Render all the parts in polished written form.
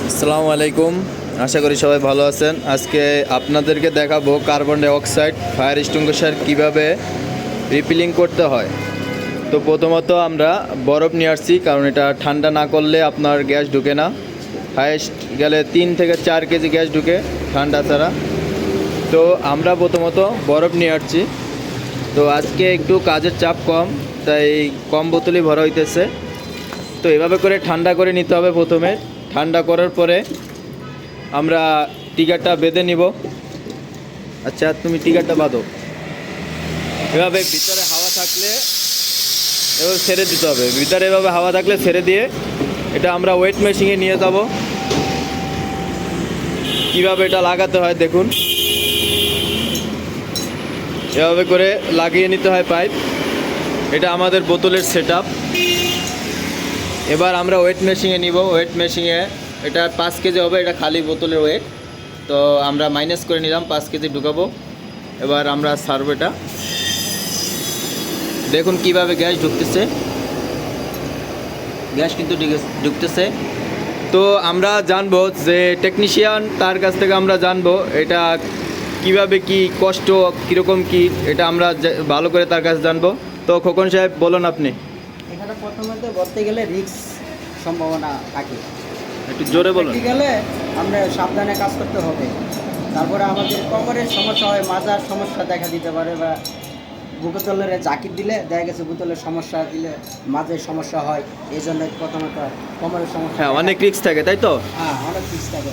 আসসালামু আলাইকুম, আশা করি সবাই ভালো আছেন। আজকে আপনাদেরকে দেখাবো carbon die oxide fire extinguisher কীভাবে রিফিলিং করতে হয়। তো প্রথমত আমরা বরফ নিয়ে আসছি, কারণ এটা ঠান্ডা না করলে আপনার গ্যাস ঢুকে না। হাইয়েস্ট গেলে 3 থেকে 4 কেজি গ্যাস ঢুকে ঠান্ডা ছাড়া। তো আমরা প্রথমত বরফ নিয়ে আসছি। তো আজকে একটু কাজের চাপ কম, তাই কম বোতলই ভরা হইতেছে। তো এভাবে করে ঠান্ডা করে নিতে হবে। প্রথমে ঠান্ডা করার পরে আমরা টিকারটা বেঁধে নিব। আচ্ছা, তুমি টিকারটা বাঁধো। এভাবে ভিতরে হাওয়া থাকলে এবার ছেড়ে দিতে হবে। ভিতরে এভাবে হাওয়া থাকলে ছেড়ে দিয়ে এটা আমরা ওয়েট মেশিনে নিয়ে যাব। কীভাবে এটা লাগাতে হয় দেখুন। এভাবে করে লাগিয়ে নিতে হয় পাইপ। এটা আমাদের বোতলের সেটআপ। এবার আমরা ওয়েট মেশিনে নিব। ওয়েট মেশিনে এটা 5 কেজি হবে, এটা খালি বোতলের ওয়েট। তো আমরা মাইনাস করে নিলাম, 5 কেজি ঢুকাবো। এবার আমরা সার্ভ এটা দেখুন কিভাবে গ্যাস ঢুকতেছে। গ্যাস কিন্তু ঢুকতেছে। তো আমরা জানবো যে টেকনিশিয়ান, তার কাছ থেকে আমরা জানবো এটা কিভাবে কি কষ্ট, কীরকম কি, এটা আমরা ভালো করে তার কাছে জানবো। তো খোকন সাহেব বলুন আপনি। এখানে প্রথমত বলতে গেলে রিস্ক সম্ভাবনা থাকে, একটু জোরে বলুন। গেলে আমরা সাবধানে কাজ করতে হবে। তারপরে আমাদের কোমরের সমস্যা হয়, মাজার সমস্যা দেখা দিতে পারে, বা বোতলের জাকির দিলে দেখা গেছে বোতলের সমস্যা দিলে মাঝের সমস্যা হয়। এই জন্য প্রথমত কোমরের সমস্যা। হ্যাঁ, অনেক রিস্ক থাকে, তাই তো? হ্যাঁ, অনেক রিস্ক থাকে।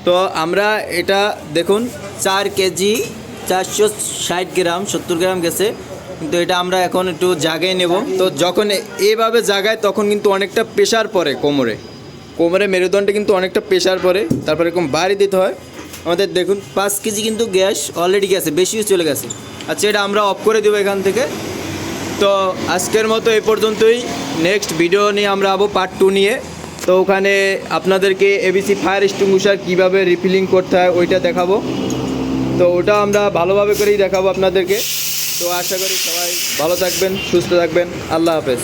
তো আমরা এটা দেখুন 4 কেজি 460 গ্রাম 70 গ্রাম গেছে, কিন্তু এটা আমরা এখন একটু জাগায় নেব। তো যখন এইভাবে জাগায় তখন কিন্তু অনেকটা প্রেশার পড়ে কোমরে মেরুদণ্ডে কিন্তু অনেকটা প্রেশার পড়ে। তারপরে এরকম বাড়ি দিতে হয় আমাদের। দেখুন 5 কেজি কিন্তু গ্যাস অলরেডি গেছে, বেশিও চলে গেছে। আচ্ছা, এটা আমরা অফ করে দেবো এখান থেকে। তো আজকের মতো এই পর্যন্তই। নেক্সট ভিডিও নিয়ে আমরা আবো পার্ট 2 নিয়ে। তো ওখানে আপনাদেরকে এবিসি ফায়ার এক্সটিংগুইশার কীভাবে রিফিলিং করতে হয় ওইটা দেখাবো। তো ওটা আমরা ভালোভাবে করেই দেখাবো আপনাদেরকে। তো আশা করি সবাই ভালো থাকবেন, সুস্থ থাকবেন। আল্লাহ হাফেজ।